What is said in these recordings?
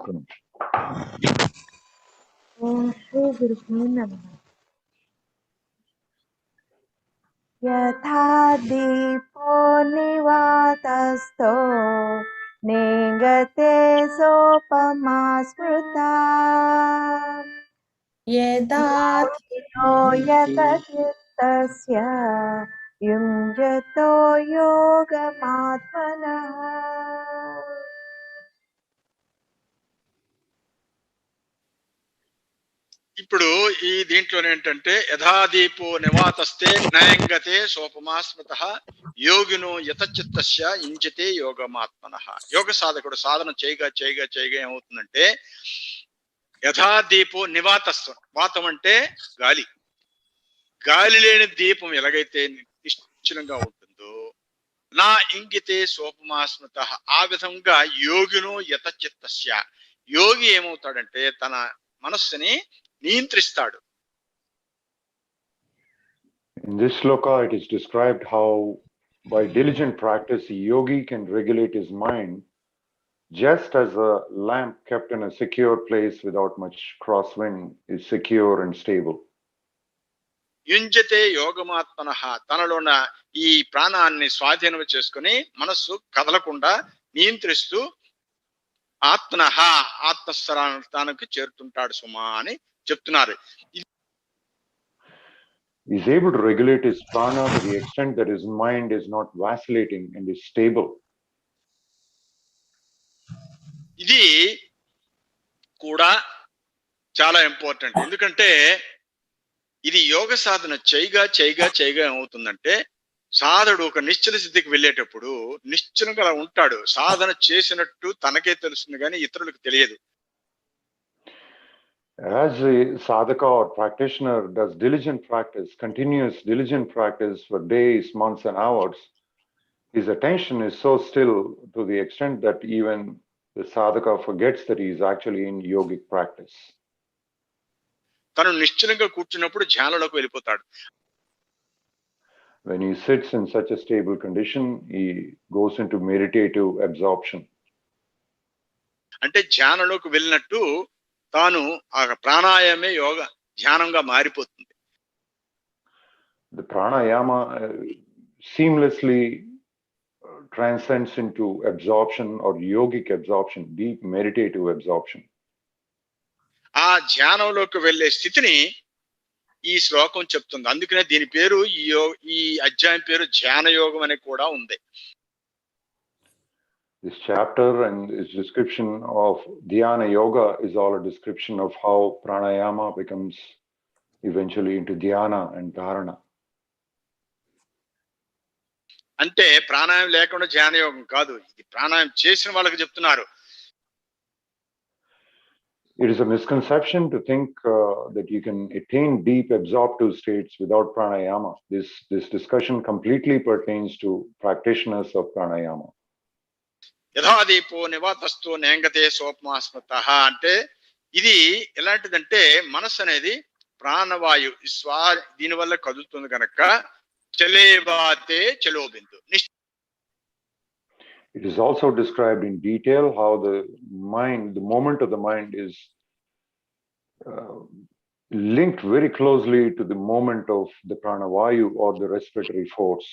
ఓం శ్రీ గురుభ్యో నమః. యథా దీపో నివాతస్థో నేగతే సోపమా స్మృతా యదా యోగినో యతచిత్తస్య యుంజతో యోగమాత్మనః. ఇప్పుడు ఈ దీంట్లో ఏంటంటే యథాదీపో నివాతస్తే నయంగతే సోపమా స్మృత యోగినో యతచిత్తస్య ఇంజతే యోగమాత్మనః. యోగ సాధకుడు సాధన చేయగా చేయగా చేయగా ఏమవుతుందంటే యథాదీపో నివాతస్థం. వాతం అంటే గాలి. గాలి లేని దీపం ఎలాగైతే నిశ్చలంగా ఉంటుందో నా ఇంగితే సోపమా స్మృత, ఆ విధంగా యోగినో యతచిత్తస్య, యోగి ఏమవుతాడంటే తన మనస్సుని నియంత్రిస్తాడు. In this sloka, it is described how by diligent practice, a yogi can regulate his mind just as a lamp kept in a secure place without much crosswind is secure and stable. యుంజతే యోగమాత్మనః, తనలోన ఈ ప్రాణాన్ని స్వాధీనం చేసుకుని మనస్సు కదలకుండా నియంత్రిస్తూ ఆత్మనః ఆత్మస్థానానికి చేరుతుంటాడు సుమా అని చెప్తున్నారు. He is able to regulate his prana to the extent that his mind is not vacillating and is stable. ఇది కూడా చాలా ఇంపార్టెంట్. ఎందుకంటే ఇది యోగ సాధన చేయగా చేయగా చేయగా ఏమవుతుందంటే సాధకుడు ఒక నిశ్చల స్థితికి వెళ్ళేటప్పుడు నిశ్చలంగా అలా ఉంటాడు. సాధన చేసినట్టు తనకే తెలుస్తుంది కానీ ఇతరులకు తెలియదు. As a sadhaka or practitioner does diligent practice, continuous diligent practice for days, months and hours, his attention is so still to the extent that even the sadhaka forgets that he is actually in yogic practice. తను నిశ్చలంగా కూర్చున్నప్పుడు ధ్యానంలోకి వెళ్ళిపోతాడు. When he sits in such a stable condition, he goes into meditative absorption. అంటే ధ్యానంలోకి వెళ్ళినట్టు తాను ఆ ప్రాణాయామే యోగ ధ్యానంగా మారిపోతుంది. The pranayama seamlessly transcends into absorption or yogic absorption, deep meditative absorption. ఆ ధ్యానంలోకి వెళ్ళే స్థితిని ఈ శ్లోకం చెప్తుంది. అందుకనే దీని పేరు ఈ అధ్యాయం పేరు ధ్యాన యోగం అని కూడా ఉంది. This chapter and its description of dhyana yoga is all a description of how pranayama becomes eventually into dhyana and dharana. అంటే ప్రాణాయామం లేకుండా ధ్యాన యోగం కాదు, ఇది ప్రాణాయామం చేసిన వాళ్ళకి చెప్తున్నారు. It is a misconception to think that you can attain deep absorptive states without pranayama. This discussion completely pertains to practitioners of pranayama. యథాదీపో నివాతస్థో నేంగతే సోపమా స్మృతః అంటే ఇది ఎలాంటిదంటే మనస్సు అనేది ప్రాణవాయు దీనివల్ల కదులుతుంది కనుక చలేవాతే చలోబిందు. It is also described in detail how the mind, the moment of the mind is linked very closely to the moment of the pranavayu or the respiratory force.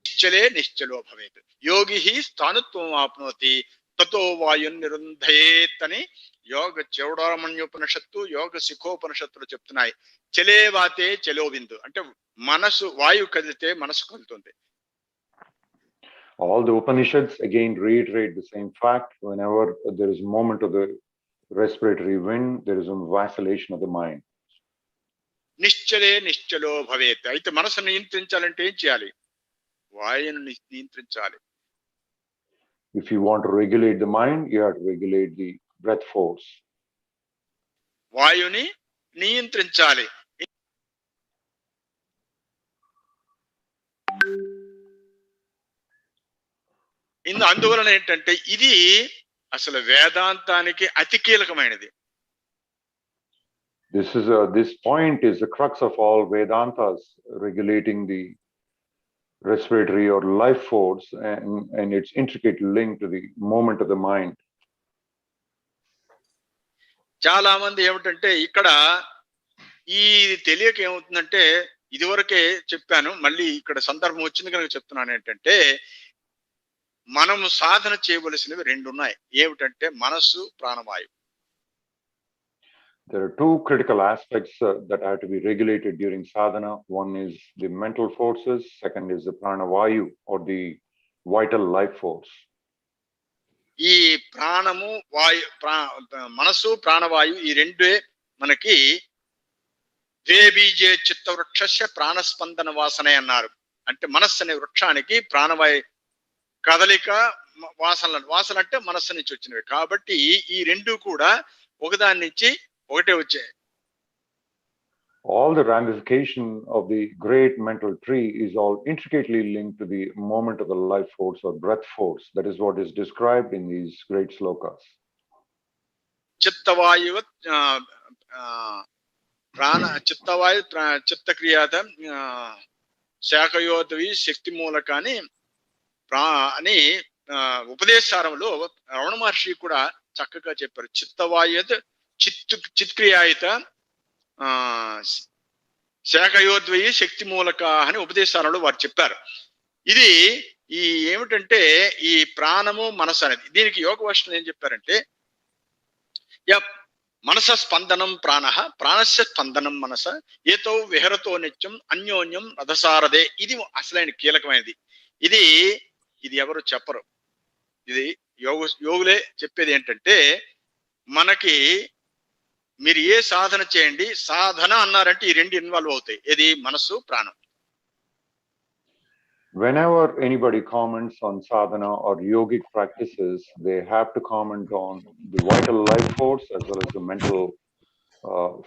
నిశ్చలే నిశ్చలో భవేత్ యోగి స్థానుత్వం ఆప్నోతి తతో వాయున్ నిరుంధయేత్ అని యోగ చౌడామణ్యోపనిషత్తు యోగ శిఖోపనిషత్తులు చెప్తున్నాయి. చలేవాతే చలోబిందు అంటే మనసు వాయువు కదిలితే మనసు కదులుతుంది. All the Upanishads again reiterate the same fact. Whenever there is a moment of the respiratory wind, there is a vacillation of the mind. నిశ్చలే నిశ్చలో భవేత్. అయితే మనసును నియంత్రించాలంటే ఏం చేయాలి? వాయువును నియంత్రించాలి. If you want to regulate the mind, you have to regulate the breath force. వాయువుని నియంత్రించాలి. అందువలన ఏంటంటే ఇది అసలు వేదాంతానికి అతి కీలకమైనది. This point is the crux of all Vedantas, regulating the respiratory or life force and its intricate link to the moment of the mind. చాలా మంది ఏమిటంటే ఇక్కడ ఈ తెలియక ఏమవుతుందంటే, ఇదివరకే చెప్పాను, మళ్ళీ ఇక్కడ సందర్భం వచ్చింది కనుక చెప్తున్నాను ఏంటంటే, మనము సాధన చేయవలసినవి 2 ఉన్నాయి. ఏమిటంటే మనస్సు, ప్రాణవాయువు. There are 2 critical aspects that have to be regulated during sadhana. One is the mental forces, second is the pranavayu or the vital life force. ఈ ప్రాణము మనస్సు ప్రాణవాయువు ఈ రెండే మనకి ద్వేబీజే చిత్త వృక్షస్య ప్రాణస్పందన వాసనే అన్నారు. అంటే మనస్సు అనే వృక్షానికి ప్రాణవాయు కదలిక వాసన అంటే మనస్సు నుంచి వచ్చినవి. కాబట్టి ఈ రెండు కూడా ఒకదాని నుంచి ఒకటే వచ్చాయి. All the ramification of the great mental tree is all intricately linked to the moment of the life force or breath force. That is what is described in these great slokas. చిత్తవాయువ ప్రాణ చిత్తవాయు చిత్తక్రియాత శాఖయోద్వి శక్తి మూలకాని అని ఉపదేశారంలో రమణ మహర్షి కూడా చక్కగా చెప్పారు. చిత్తవాయుత చిత్క్రియాయుత శాఖయోద్వయి శక్తి మూలక అని ఉపదేశాలలో వారు చెప్పారు. ఇది ఈ ఏమిటంటే ఈ ప్రాణము మనసు అనేది, దీనికి యోగ వర్షం ఏం చెప్పారంటే, మనస స్పందనం ప్రాణ ప్రాణస్య స్పందనం మనస ఏతో విహరతో నిత్యం అన్యోన్యం రథసారదే. ఇది అసలైన కీలకమైనది. ఇది ఎవరు చెప్పరు, ఇది యోగులే చెప్పేది. ఏంటంటే మనకి మీరు ఏ సాధన చేయండి, సాధన అన్నారంటే ఈ రెండు ఇన్వాల్వ్ అవుతాయి, ఏది మనస్సు ప్రాణం. Whenever anybody comments on sadhana or yogic practices, they have to comment on the vital life force as well as the mental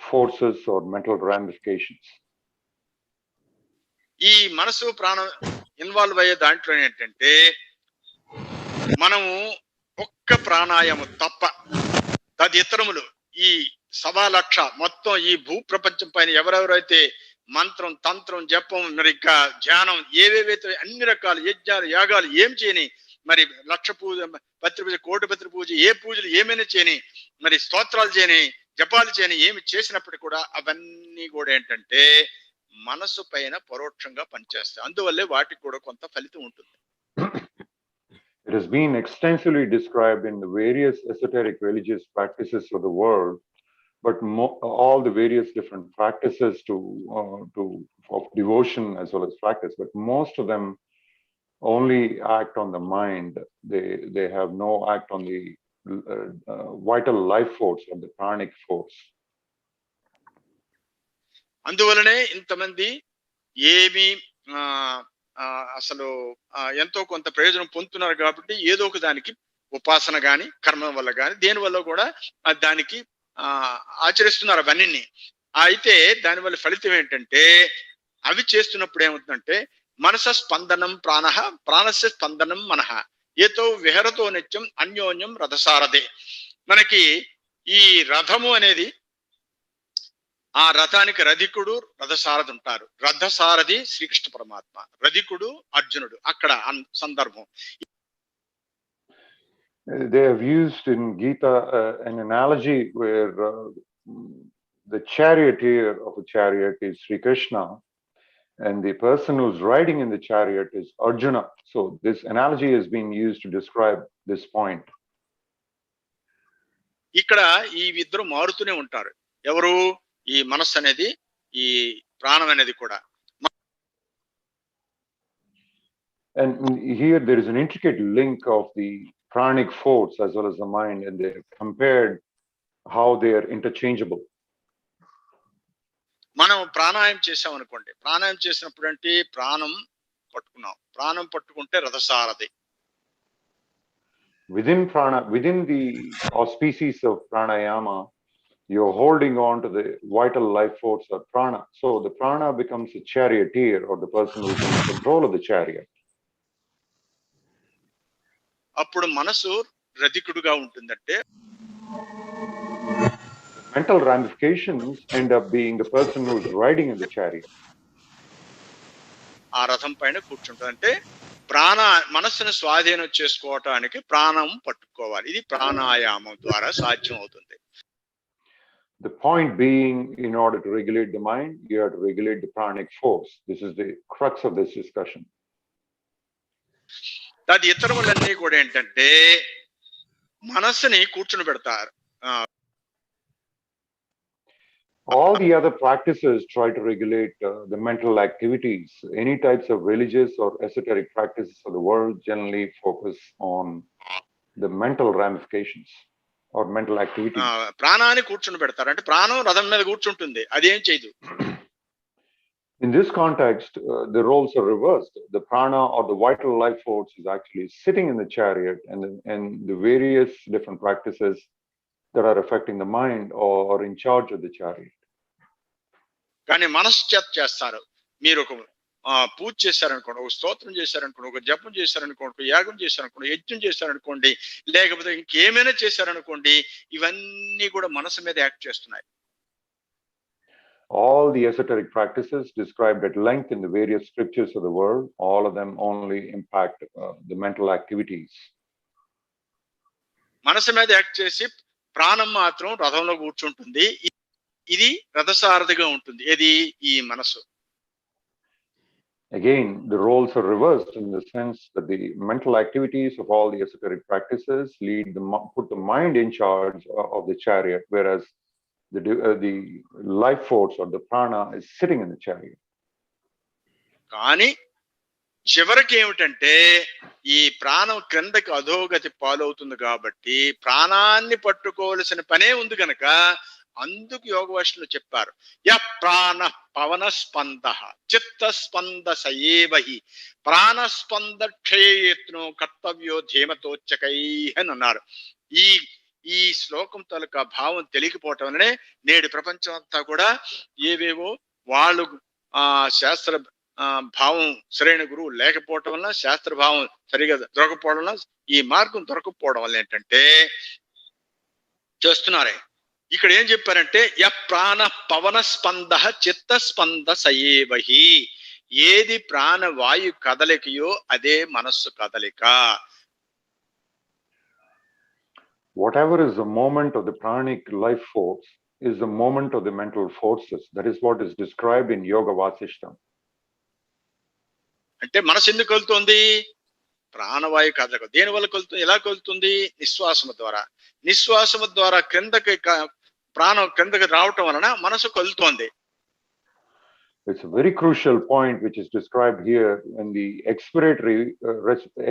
forces or mental ramifications. ఈ మనసు ప్రాణం ఇన్వాల్వ్ అయ్యే దాంట్లో ఏంటంటే, మనము ఒక్క ప్రాణాయామం తప్ప తదితరములు ఈ 1,00,000 మొత్తం ఈ భూ ప్రపంచం పైన ఎవరెవరైతే మంత్రం తంత్రం జపం మరి ఇంకా ధ్యానం ఏవేవైతే అన్ని రకాల యజ్ఞాలు యాగాలు ఏం చేయని, మరి 1,00,000 పూజ పత్రి పూజ కోటి పత్రి పూజ ఏ పూజలు ఏమైనా చేయని, మరి స్తోత్రాలు చేయని జపాలు చేయని ఏమి చేసినప్పటికీ కూడా అవన్నీ కూడా ఏంటంటే మనసు పైన పరోక్షంగా పనిచేస్తాయి. అందువల్లే వాటికి కూడా కొంత ఫలితం ఉంటుంది. It has been extensively described in the various esoteric religious practices of the world, but all the various different practices of devotion as well as practice, but most of them only act on the mind. They have no act on the vital life force or the pranic force. అందువలనే ఇంతమంది ఏమి అసలు ఎంతో కొంత ప్రయోజనం పొందుతున్నారు కాబట్టి ఏదో ఒక దానికి ఉపాసన గాని కర్మ వల్ల గాని దేని వల్ల కూడా దానికి ఆచరిస్తున్నారు అవన్నీ. అయితే దానివల్ల ఫలితం ఏంటంటే అవి చేస్తున్నప్పుడు ఏమవుతుందంటే మనస స్పందనం ప్రాణ ప్రాణస్య స్పందనం మనః ఏతో విహరతో నిత్యం అన్యోన్యం రథసారథే. మనకి ఈ రథము అనేది ఆ రథానికి రధికుడు రథసారథి ఉంటారు. రథసారథి శ్రీకృష్ణ పరమాత్మ, రధికుడు అర్జునుడు. అక్కడ సందర్భం they have used in Gita an analogy where the charioteer of a chariot is Sri Krishna and the person who's riding in the chariot is Arjuna. So this analogy has been used to describe this point. ఇక్కడ ఈ ఇద్దరు మారుతూనే ఉంటారు. ఎవరు? ఈ మనస్సు అనేది ఈ ప్రాణం అనేది కూడా. And here there is an intricate link of the pranic force as well as the mind, and they have compared how they are interchangeable. మనం ప్రాణాయామం చేసాం అనుకోండి, ప్రాణాయామం చేసినప్పుడు అంటే ప్రాణం పట్టుకున్నాం, ప్రాణం పట్టుకుంటే రథసారథి. Within the auspices of pranayama, you're holding on to the vital life force of prana. So the prana becomes a charioteer or the person who's in control of the chariot. అప్పుడు మనసు రధికుడుగా ఉంటుందంటే mental ramifications end up being the person who's riding in the chariot. ఆ రథం పైన కూర్చుంటుందంటే మనస్సును స్వాధీనం చేసుకోవటానికి ప్రాణం పట్టుకోవాలి. ఇది ప్రాణాయామం ద్వారా సాధ్యం అవుతుంది. The point being, in order to regulate the mind, you have to regulate the pranic force. This is the crux of this discussion. అది ఇతరులన్నీ కూడా ఏంటంటే మనసుని కూర్చుని పెడతారు. All the other practices try to regulate the mental activities. Any types of religious or esoteric practices of the world generally focus on the mental ramifications or mental activities. ప్రాణాన్ని కూర్చుని పెడతారు, అంటే ప్రాణం రథం మీద కూర్చుంటుంది, అదేం చేయదు. In this context, the roles are reversed. The prana or the vital life force is actually sitting in the chariot, and the various different practices that are affecting the mind are in charge of the chariot. కానీ మనసు చేత చేస్తారు. మీరు ఒక పూజ చేశారనుకోండి, ఒక స్తోత్రం చేశారనుకోండి, ఒక జపం చేశారనుకోండి, ఒక యాగం చేశారనుకోండి, యజ్ఞం చేశారనుకోండి, లేకపోతే ఇంకేమైనా చేశారనుకోండి, ఇవన్నీ కూడా మనసు మీద యాక్ట్ చేస్తున్నాయి. All the esoteric practices described at length in the various scriptures of the world, all of them only impact the mental activities. మనసు మీద యాక్ట్ చేసి ప్రాణం మాత్రం రథంలో కూర్చుంటుంది. ఇది రథసారథిగా ఉంటుంది. ఏది? ఈ మనసు. Again, the roles are reversed in the sense that the mental activities of all the esoteric practices put the mind in charge of the chariot, whereas the life force or the prana is sitting in the chariot. కానీ చివరికి ఏమిటంటే ఈ ప్రాణం క్రిందకి అధోగతి పాలవుతుంది కాబట్టి ప్రాణాన్ని పట్టుకోవలసిన పనే ఉంది కనుక అందుకు యోగ భాషలో చెప్పారు, య ప్రాణ పవన స్పంద చిత్త స్పంద సయేవహి ప్రాణస్పంద క్షయత్నో కర్తవ్యో ధీమతోచ్చకై అని అన్నారు. ఈ శ్లోకం తాలూకా భావం తెలియకపోవటం వల్లనే నేడు ప్రపంచం అంతా కూడా ఏవేవో వాళ్ళు శాస్త్ర భావం సరైన గురువు లేకపోవటం వల్ల, శాస్త్ర భావం సరిగా దొరకపోవడం వల్ల, ఈ మార్గం దొరకపోవడం వల్ల ఏంటంటే చేస్తున్నారే. ఇక్కడ ఏం చెప్పారంటే య ప్రాణ పవన స్పంద చిత్త స్పంద సయేవహి, ఏది ప్రాణవాయు కదలికయో అదే మనస్సు కదలిక. Whatever is the moment of the pranic life force is the moment of the mental forces. That is what is described in Yoga Vasishtam. అంటే మనసు ఎందుకు కలుగుతుంది? ప్రాణవాయు కదలిక. దేని వల్ల కలుగుతుంది? ఎలా కలుగుతుంది? నిశ్వాసము ద్వారా. నిశ్వాసము ద్వారా క్రిందకి ప్రాణం క్రిందకి రావటం వలన మనసు కలుగుతోంది. It's a very crucial point which is described here when the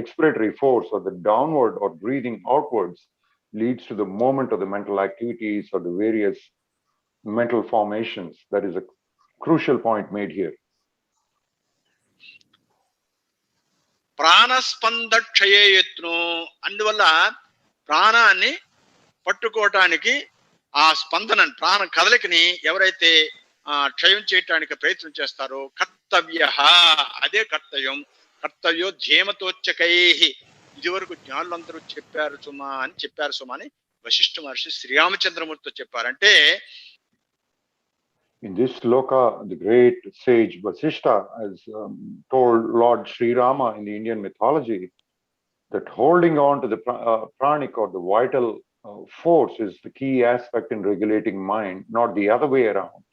expiratory force or the downward or breathing outwards leads to the moment of the mental activities or the various mental formations. That is a crucial point made here. ప్రాణస్పంద క్షయయత్నో, అందువల్ల ప్రాణాన్ని పట్టుకోవటానికి ఆ స్పందన ప్రాణ కదలికని ఎవరైతే క్షయం చేయటానికి ప్రయత్నం చేస్తారో కర్తవ్య, అదే కర్తవ్యం. కర్తవ్యో ధీమతోచ్చకై, ఇది వరకు జ్ఞానులందరూ చెప్పారు సుమా అని వశిష్ఠ మహర్షి శ్రీరామచంద్రమూర్తితో చెప్పారంటే, in this sloka, the great sage Vasishta has told Lord Sri Rama in the Indian mythology that holding on to the pranic or the vital force is the key aspect in regulating mind, not the other way around.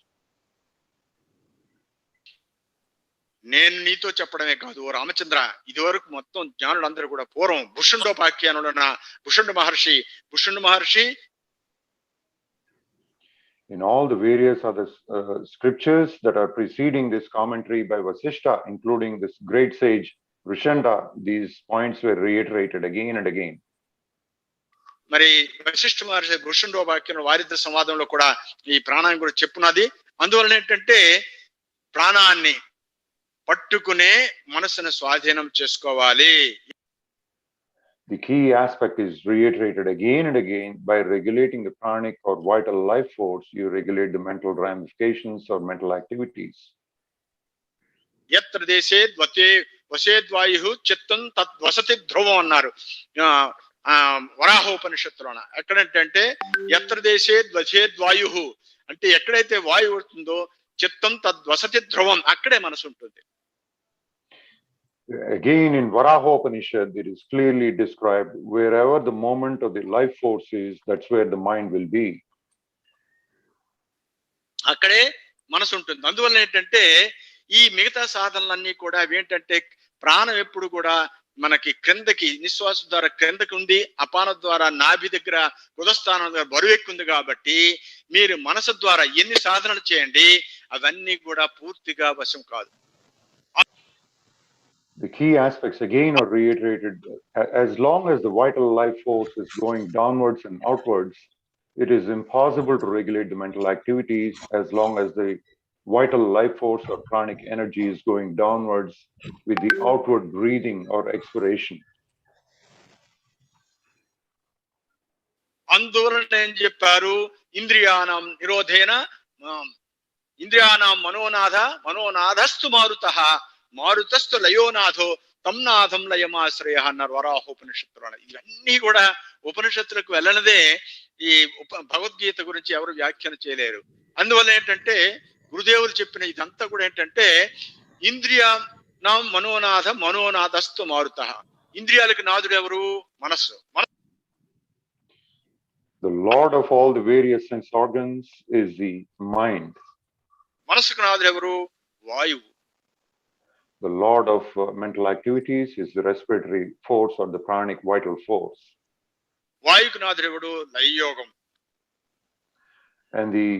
నేను నీతో చెప్పడమే కాదు ఓ రామచంద్ర, ఇది వరకు మొత్తం జ్ఞానులందరూ కూడా పూర్వం భుషుండోపాఖ్యానుడన్న భుషుండ మహర్షి in all the various other scriptures that are preceding this commentary by Vasishta, including this great sage Rishanda, these points were reiterated again and again. మరి వశిష్ఠ మహర్షి భుషుండోపాఖ్యానుడు వారిద్దరి సంవాదంలో కూడా ఈ ప్రాణాన్ని కూడా చెప్పున్నది. అందువలన ఏంటంటే ప్రాణాన్ని పట్టుకునే మనసును స్వాధీనం చేసుకోవాలి. The key aspect is reiterated again and again. By regulating the pranic or vital life force, you regulate the mental ramifications or mental activities. యత్ర దేశే వసేద్వాయు చిత్తం తద్వసతి ధ్రువం అన్నారు వరాహోపనిషత్తులోన. ఎక్కడంటే యత్ర దేశే వసేద్వాయు అంటే ఎక్కడైతే వాయువు ఉంటుందో చిత్తం తద్వసతి ధ్రువం, అక్కడే మనసు ఉంటుంది. Again, in Varahopanishad, it is clearly described wherever the moment of the life force is, that's where the mind will be. అక్కడే మనసు ఉంటుంది. అందువల్ల ఏంటంటే ఈ మిగతా సాధనలన్నీ కూడా ఏంటంటే ప్రాణం ఎప్పుడు కూడా మనకి క్రిందకి నిశ్వాసం ద్వారా క్రిందకి ఉంది, అపాన ద్వారా నాభి దగ్గర ఉదస్థానం దగ్గర బరువు ఎక్కుంది. కాబట్టి మీరు మనసు ద్వారా ఎన్ని సాధనలు చేయండి అవన్నీ కూడా పూర్తిగా వశం కాదు. The key aspects again are reiterated. As long as the vital life force is going downwards and outwards, it is impossible to regulate the mental activities. As long as the vital life force or pranic energy is going downwards with the outward breathing or expiration. అందువలన ఏం చెప్పారు? ఇంద్రియానం నిరోధేన ఇంద్రియానం మనోనాథస్తు మారుతః మారుతస్తు లయోనాథో తమ్నాథం లయమాశ్రయ అన్నారు వరాహోపనిషత్తులు. ఇవన్నీ కూడా ఉపనిషత్తులకు వెళ్ళనదే ఈ భగవద్గీత గురించి ఎవరు వ్యాఖ్యానం చేయలేరు. అందువల్ల ఏంటంటే గురుదేవులు చెప్పిన ఇదంతా కూడా ఏంటంటే ఇంద్రియానం మనోనాథస్తు మారుతః. ఇంద్రియాలకు నాథుడు ఎవరు? మనస్సు. The lord of all the various sense organs is the mind. మనస్సుకు నాథుడు ఎవరు? వాయువు. The lord of mental activities is the respiratory force or the pranic vital force. వాయువుకు నాథుడు ఎవడు? లయయోగం. And the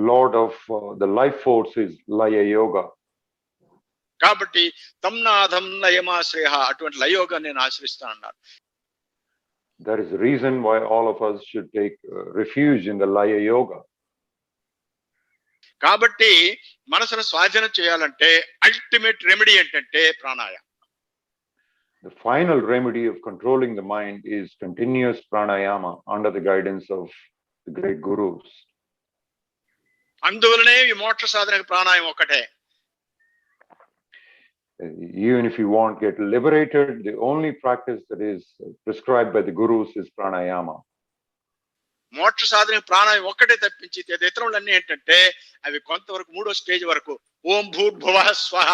lord of the life force is laya yoga. కాబట్టి తమ్నాథం లయమాశ్రయ, అటువంటి లయయోగాన్ని నేను ఆశ్రయిస్తాను అన్నారు. That is the reason why all of us should take refuge in the laya yoga. కాబట్టి మనసును స్వాధీనం చేయాలంటే అల్టిమేట్ రెమెడీ ఏంటంటే ప్రాణాయామం. The final remedy of controlling the mind is continuous pranayama under the guidance of the great gurus. అందువలనే ఈ మోక్ష సాధనకు ప్రాణాయామం ఒకటే. Even if you want to get liberated, the only practice that is prescribed by the gurus is pranayama. మోక్ష సాధనకు ప్రాణాయామం ఒక్కటే తప్పించి ఇతరులన్నీ ఏంటంటే అవి కొంతవరకు మూడో స్టేజ్ వరకు ఓం భూర్భువః స్వహ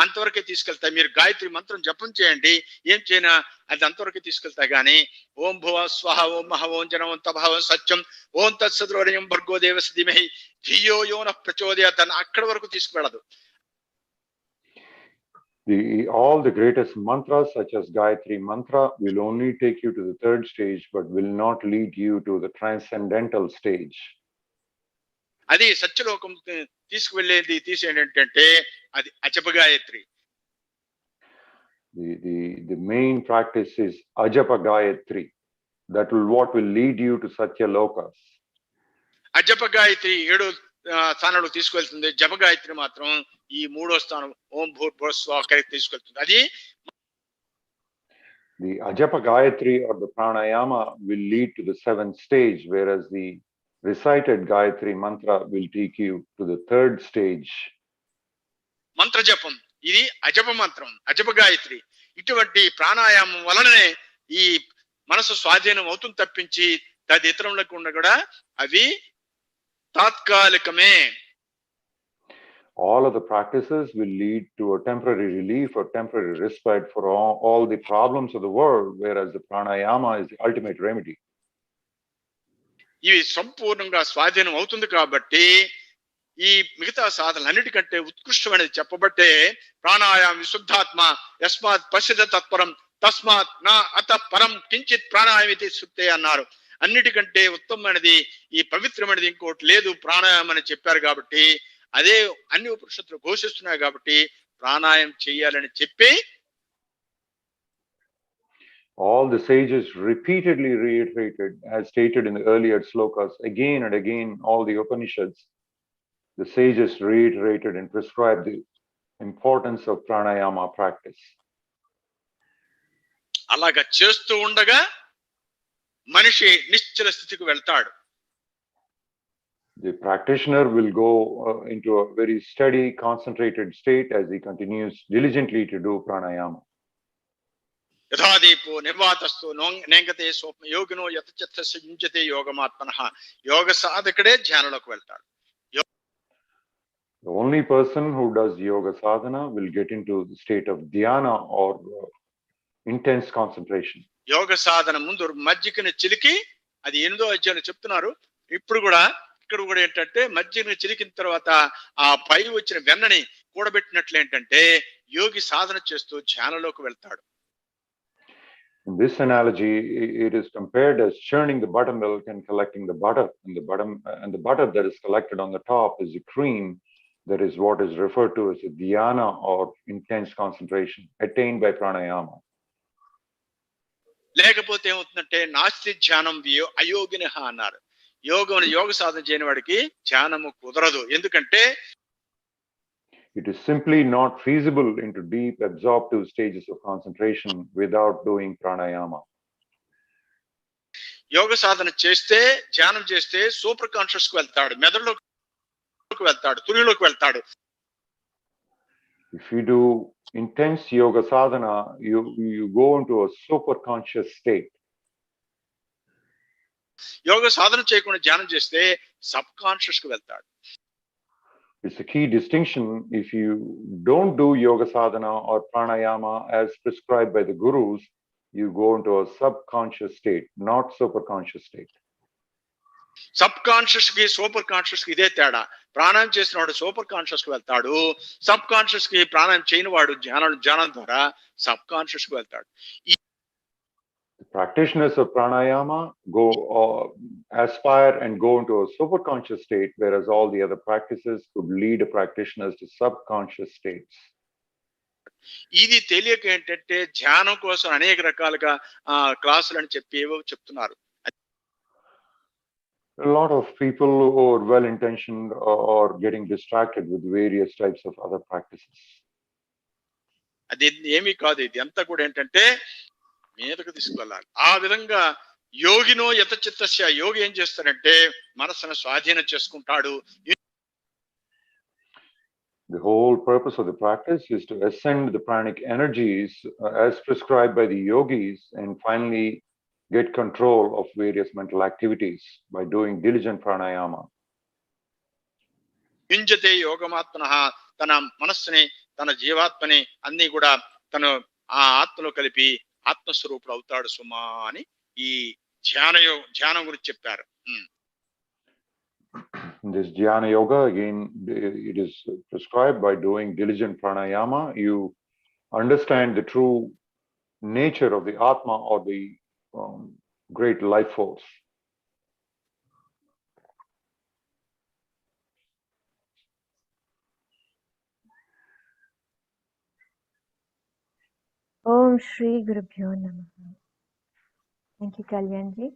అంతవరకే తీసుకెళ్తాయి. మీరు గాయత్రి మంత్రం జపం చేయండి, ఏం చేయనా అది అంతవరకే తీసుకెళ్తాయి. కానీ ఓం భువ స్వహ ఓం మహ ఓం జనం తభవం సత్యం ఓం తత్సద్రోయం భర్గో దేవస్య ధీమహి ధియో యో నః ప్రచోదయాత్ అక్కడి వరకు తీసుకువెళ్ళదు. All the greatest mantras such as Gayatri mantra will only take you to the third stage but will not lead you to the transcendental stage. అది సత్యలోకం తీసుకువెళ్ళేది ఏంటంటే అది అజప Gayatri. The main practice is ajapa gayatri. That what will lead you to Satya Lokas. అజప Gayatri 7వ స్థానంలో తీసుకెళ్తుంది. జప గాయత్రి మాత్రం ఈ 3వ స్థానం ఓం భూర్భువః స్వహ తీసుకెళ్తుంది. అది the ajapa gayatri or the pranayama will lead to the 7th stage, whereas the recited gayatri mantra will take you to the 3rd stage. మంత్ర జపం ఇది అజప మంత్రం, అజప గాయత్రి. ఇటువంటి ప్రాణాయామం వలననే ఈ మనసు స్వాధీనం అవుతుంది తప్పించి తదితరములకు ఉన్న కూడా అవి తాత్కాలికమే. All of the practices will lead to a temporary relief or temporary respite for all the problems of the world, whereas the pranayama is the ultimate remedy. ఇవి సంపూర్ణంగా స్వాధీనం అవుతుంది కాబట్టి ఈ మిగతా సాధనలన్నిటికంటే ఉత్కృష్టమైనది చెప్పబట్టే ప్రాణాయామ విశుద్ధాత్మ యస్మాత్ పశ్యత తత్పరం తస్మాత్ నా అత పరం కించిత్ ప్రాణాయామితి శుద్ధే అన్నారు. అన్నిటికంటే ఉత్తమమైనది ఈ పవిత్రమైనది ఇంకోటి లేదు ప్రాణాయామం అని చెప్పారు. కాబట్టి అదే అన్ని ఉపనిషత్తులు ఘోషిస్తున్నాయి. కాబట్టి ప్రాణాయామం చేయాలని చెప్పి all the sages repeatedly reiterated, as stated in the earlier slokas, again and again, all the Upanishads, the sages reiterated and prescribed the importance of pranayama practice. అలాగా చేస్తూ ఉండగా మనిషి నిశ్చల స్థితికి వెళ్తాడు. The practitioner will go into a very steady, concentrated state as he continues diligently to do pranayama. యథాదీపో నిర్వాతస్థో నేంగతే స్వప్న యోగినో యతచిత్తస్య యుంజతే యోగమాత్మనః. యోగ సాధకుడే ధ్యానంలోకి వెళ్తాడు. The only person who does yoga sadhana will get into the state of dhyana or intense concentration. యోగ సాధన ముందు మజ్జికను చిలికి అది 8వ అధ్యాయంలో చెప్తున్నారు. ఇప్పుడు కూడా ఇక్కడ కూడా ఏంటంటే మజ్జిగని చిలికిన తర్వాత ఆ పై వచ్చిన వెన్నని కూడబెట్టినట్లు ఏంటంటే యోగి సాధన చేస్తూ ధ్యానంలోకి వెళ్తాడు. In this analogy, it is compared as churning the buttermilk and collecting the butter, and the butter that is collected on the top is the cream. That is what is referred to as a dhyana or intense concentration attained by pranayama. లేకపోతే ఏమవుతుందంటే నాస్తి ధ్యానం అయోగిన అన్నారు. యోగ సాధన చేయని వాడికి ధ్యానము కుదరదు. ఎందుకంటే it is simply not feasible into deep absorptive stages of concentration without doing pranayama. యోగ సాధన చేస్తే ధ్యానం చేస్తే సూపర్ కాన్షియస్ కు వెళ్తాడు, మెదడులోకి వెళ్తాడు, తునిలోకి వెళ్తాడు. If you do intense yoga sadhana, you go into a super conscious state. యోగ సాధన చేయకుండా ధ్యానం చేస్తే సబ్ కాన్షియస్ కు వెళ్తాడు. It's a key distinction. If you don't do yoga sadhana or pranayama as prescribed by the gurus, you go into a subconscious state, not superconscious state. Sub conscious కి super conscious కి ఇదే తేడా. ప్రాణాయామం చేసిన వాడు super conscious కు వెళ్తాడు, sub conscious కి ప్రాణాయామం చేయని వాడు ధ్యానం ద్వారా సబ్ కాన్షియస్ కు వెళ్తాడు. The practitioners of pranayama aspire and go into a superconscious state, whereas all the other practices could lead a practitioners to subconscious states. ఇది తెలియక ఏంటంటే ధ్యానం కోసం అనేక రకాలుగా క్లాసులు అని చెప్పి ఏవో చెప్తున్నారు. A lot of people who are well-intentioned are getting distracted with various types of other practices. అది ఏమీ కాదు. ఇది అంతా కూడా ఏంటంటే మీదకు తీసుకెళ్ళాలి. ఆ విధంగా యోగినో యతచిత్తస్య, యోగి ఏం చేస్తాడంటే మనసును స్వాధీనం చేసుకుంటాడు. The whole purpose of the practice is to ascend the pranic energies as prescribed by the yogis and finally get control of various mental activities by doing diligent pranayama. యుంజతే యోగమాత్మనః, తన మనస్సుని తన జీవాత్మని అన్ని కూడా తను ఆ ఆత్మలో కలిపి ఆత్మస్వరూపుడు అవుతాడు సుమా అని ఈ ధ్యానం గురించి చెప్పారు. This jnana yoga, again, it is prescribed by doing diligent pranayama. You understand the true nature of the atma or the great life force. Om Shri Gurubhyo Namaha. Thank you, Kalyanji.